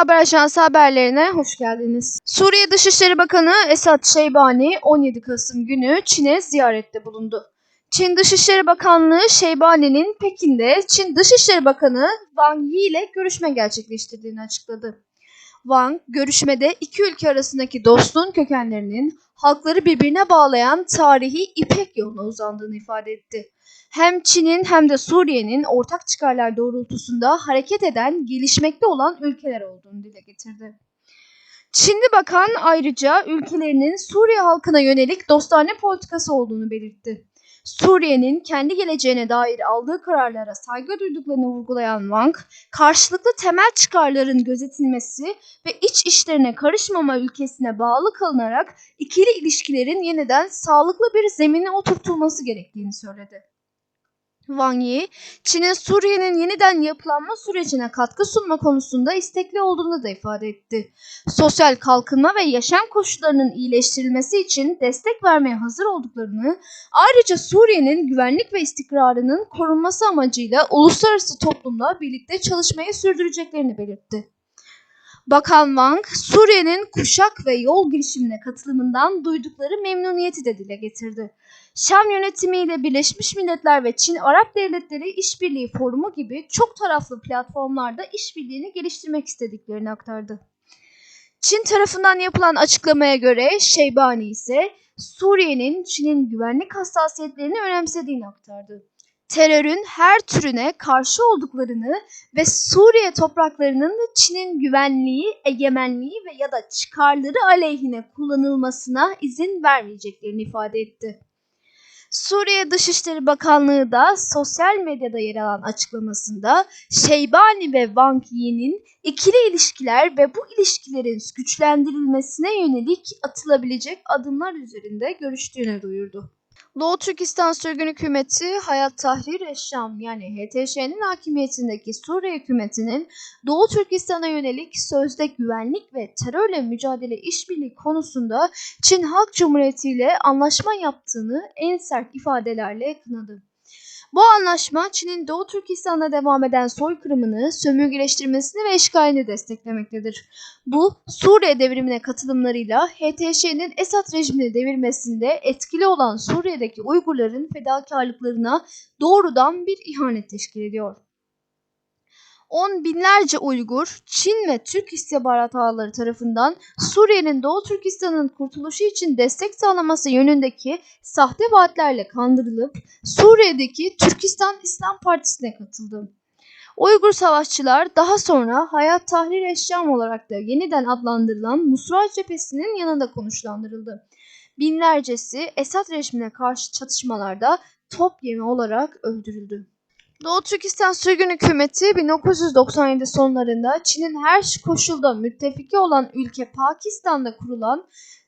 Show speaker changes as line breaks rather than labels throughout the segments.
Haber Ajansı haberlerine hoş geldiniz. Suriye Dışişleri Bakanı Esad Şeybani 17 Kasım günü Çin'e ziyarette bulundu. Çin Dışişleri Bakanlığı Şeybani'nin Pekin'de Çin Dışişleri Bakanı Wang Yi ile görüşme gerçekleştirdiğini açıkladı. Wang, görüşmede iki ülke arasındaki dostluğun kökenlerinin halkları birbirine bağlayan tarihi İpek yoluna uzandığını ifade etti. Hem Çin'in hem de Suriye'nin ortak çıkarlar doğrultusunda hareket eden, gelişmekte olan ülkeler olduğunu dile getirdi. Çinli bakan ayrıca ülkelerinin Suriye halkına yönelik dostane politikası olduğunu belirtti. Suriye'nin kendi geleceğine dair aldığı kararlara saygı duyduklarını vurgulayan Wang, karşılıklı temel çıkarların gözetilmesi ve iç işlerine karışmama ilkesine bağlı kalınarak ikili ilişkilerin yeniden sağlıklı bir zemine oturtulması gerektiğini söyledi. Wang Yi, Çin'in Suriye'nin yeniden yapılanma sürecine katkı sunma konusunda istekli olduğunu da ifade etti. Sosyal kalkınma ve yaşam koşullarının iyileştirilmesi için destek vermeye hazır olduklarını, ayrıca Suriye'nin güvenlik ve istikrarının korunması amacıyla uluslararası toplumla birlikte çalışmayı sürdüreceklerini belirtti. Bakan Wang, Suriye'nin kuşak ve yol girişimine katılımından duydukları memnuniyeti de dile getirdi. Şam yönetimiyle Birleşmiş Milletler ve Çin Arap Devletleri İşbirliği Forumu gibi çok taraflı platformlarda işbirliğini geliştirmek istediklerini aktardı. Çin tarafından yapılan açıklamaya göre Şeybani ise Suriye'nin Çin'in güvenlik hassasiyetlerini önemsediğini aktardı. Terörün her türüne karşı olduklarını ve Suriye topraklarının Çin'in güvenliği, egemenliği ve ya da çıkarları aleyhine kullanılmasına izin vermeyeceklerini ifade etti. Suriye Dışişleri Bakanlığı da sosyal medyada yer alan açıklamasında Şeybani ve Wang Yi'nin ikili ilişkiler ve bu ilişkilerin güçlendirilmesine yönelik atılabilecek adımlar üzerinde görüştüğünü duyurdu. Doğu Türkistan Sürgün Hükümeti Hayat Tahrir Eşşam yani HTŞ'nin hakimiyetindeki Suriye hükümetinin Doğu Türkistan'a yönelik sözde güvenlik ve terörle mücadele işbirliği konusunda Çin Halk Cumhuriyeti ile anlaşma yaptığını en sert ifadelerle kınadı. Bu anlaşma Çin'in Doğu Türkistan'da devam eden soykırımını, sömürgeleştirmesini ve işgalini desteklemektedir. Bu, Suriye devrimine katılımlarıyla HTŞ'nin Esad rejimini devirmesinde etkili olan Suriye'deki Uygurların fedakarlıklarına doğrudan bir ihanet teşkil ediyor. On binlerce Uygur, Çin ve Türk istihbarat ağları tarafından Suriye'nin Doğu Türkistan'ın kurtuluşu için destek sağlaması yönündeki sahte vaatlerle kandırılıp Suriye'deki Türkistan İslam Partisi'ne katıldı. Uygur savaşçılar daha sonra Hayat Tahrir Eşşam olarak da yeniden adlandırılan Nusra Cephesi'nin yanında konuşlandırıldı. Binlercesi Esad rejimine karşı çatışmalarda top yemi olarak öldürüldü. Doğu Türkistan Sürgün Hükümeti 1997 sonlarında Çin'in her koşulda müttefiki olan ülke Pakistan'da kurulan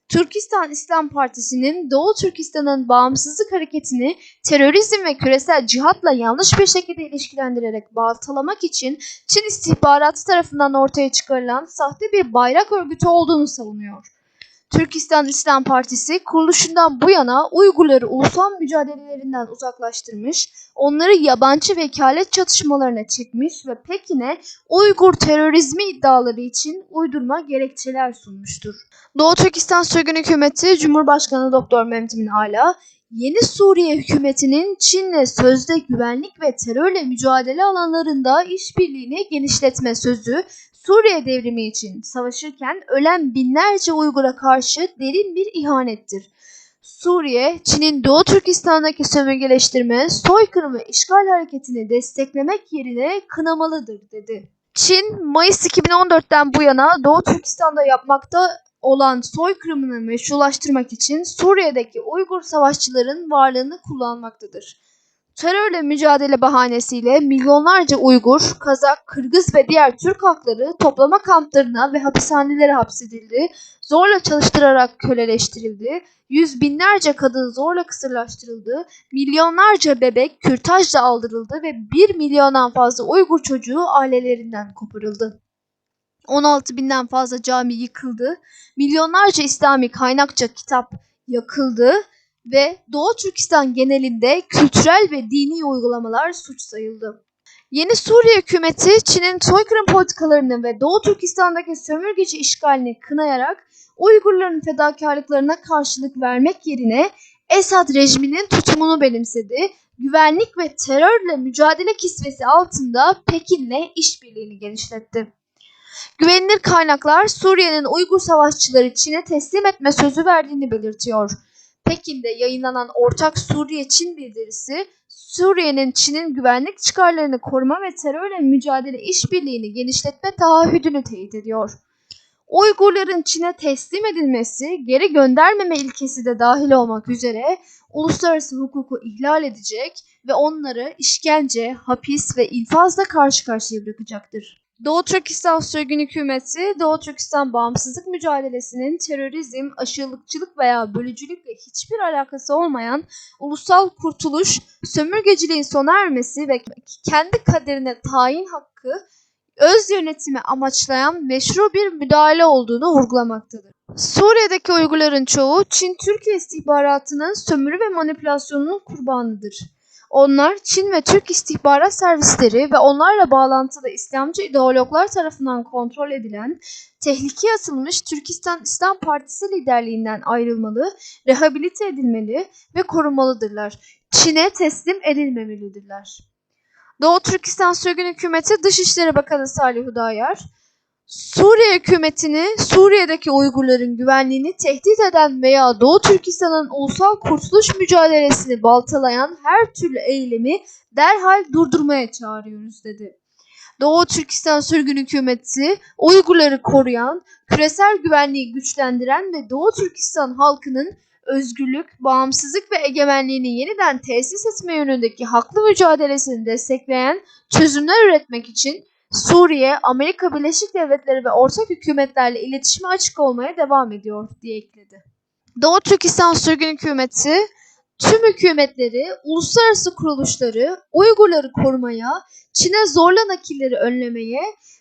Türkistan İslam Partisi'nin Doğu Türkistan'ın bağımsızlık hareketini terörizm ve küresel cihatla yanlış bir şekilde ilişkilendirerek baltalamak için Çin istihbaratı tarafından ortaya çıkarılan sahte bir bayrak örgütü olduğunu savunuyor. Türkistan İslam Partisi kuruluşundan bu yana Uygurları ulusal mücadelelerinden uzaklaştırmış, onları yabancı vekalet çatışmalarına çekmiş ve Pekin'e Uygur terörizmi iddiaları için uydurma gerekçeler sunmuştur. Doğu Türkistan Sürgün Hükümeti Cumhurbaşkanı Doktor Mehmet Emin Ala, yeni Suriye hükümetinin Çin'le sözde güvenlik ve terörle mücadele alanlarında işbirliğini genişletme sözü, Suriye devrimi için savaşırken ölen binlerce Uygur'a karşı derin bir ihanettir. Suriye, Çin'in Doğu Türkistan'daki sömürgeleştirme, soykırım ve işgal hareketini desteklemek yerine kınamalıdır dedi. Çin, Mayıs 2014'ten bu yana Doğu Türkistan'da yapmakta olan soykırımını meşrulaştırmak için Suriye'deki Uygur savaşçıların varlığını kullanmaktadır. Terörle mücadele bahanesiyle milyonlarca Uygur, Kazak, Kırgız ve diğer Türk halkları toplama kamplarına ve hapishanelere hapsedildi, zorla çalıştırarak köleleştirildi, yüz binlerce kadın zorla kısırlaştırıldı, milyonlarca bebek kürtajla aldırıldı ve 1 milyondan fazla Uygur çocuğu ailelerinden koparıldı. 16 binden fazla cami yıkıldı, milyonlarca İslami kaynakça kitap yakıldı ve Doğu Türkistan genelinde kültürel ve dini uygulamalar suç sayıldı. Yeni Suriye hükümeti Çin'in soykırım politikalarını ve Doğu Türkistan'daki sömürgeci işgalini kınayarak Uygurların fedakarlıklarına karşılık vermek yerine Esad rejiminin tutumunu benimsedi. Güvenlik ve terörle mücadele kisvesi altında Pekin'le işbirliğini genişletti. Güvenilir kaynaklar Suriye'nin Uygur savaşçıları Çin'e teslim etme sözü verdiğini belirtiyor. Pekin'de yayınlanan ortak Suriye-Çin bildirisi, Suriye'nin Çin'in güvenlik çıkarlarını koruma ve terörle mücadele işbirliğini genişletme taahhüdünü teyit ediyor. Uygurların Çin'e teslim edilmesi, geri göndermeme ilkesi de dahil olmak üzere uluslararası hukuku ihlal edecek ve onları işkence, hapis ve infazla karşı karşıya bırakacaktır. Doğu Türkistan Sürgün Hükümeti, Doğu Türkistan bağımsızlık mücadelesinin terörizm, aşırılıkçılık veya bölücülükle hiçbir alakası olmayan ulusal kurtuluş, sömürgeciliğin sona ermesi ve kendi kaderine tayin hakkı, öz yönetimi amaçlayan meşru bir müdahale olduğunu vurgulamaktadır. Suriye'deki Uygurların çoğu Çin-Türkiye istihbaratının sömürü ve manipülasyonunun kurbanıdır. Onlar Çin ve Türk istihbarat servisleri ve onlarla bağlantılı İslamcı ideologlar tarafından kontrol edilen, tehlikeye atılmış Türkistan İslam Partisi liderliğinden ayrılmalı, rehabilite edilmeli ve korunmalıdırlar. Çin'e teslim edilmemelidirler. Doğu Türkistan Sürgün Hükümeti Dışişleri Bakanı Salih Hudayar, Suriye hükümetini Suriye'deki Uygurların güvenliğini tehdit eden veya Doğu Türkistan'ın ulusal kurtuluş mücadelesini baltalayan her türlü eylemi derhal durdurmaya çağırıyoruz dedi. Doğu Türkistan Sürgün Hükümeti, Uygurları koruyan, küresel güvenliği güçlendiren ve Doğu Türkistan halkının özgürlük, bağımsızlık ve egemenliğini yeniden tesis etme yönündeki haklı mücadelesini destekleyen çözümler üretmek için Suriye, Amerika Birleşik Devletleri ve ortak hükümetlerle iletişime açık olmaya devam ediyor diye ekledi. Doğu Türkistan Sürgün Hükümeti, tüm hükümetleri, uluslararası kuruluşları, Uygurları korumaya, Çin'e zorla nakilleri önlemeye,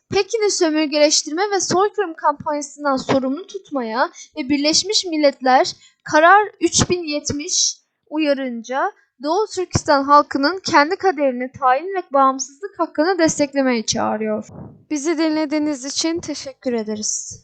Pekin'i sömürgeleştirme ve soykırım kampanyasından sorumlu tutmaya ve Birleşmiş Milletler Karar 3070 uyarınca Doğu Türkistan halkının kendi kaderini tayin ve bağımsızlık hakkını desteklemeye çağırıyor. Bizi dinlediğiniz için teşekkür ederiz.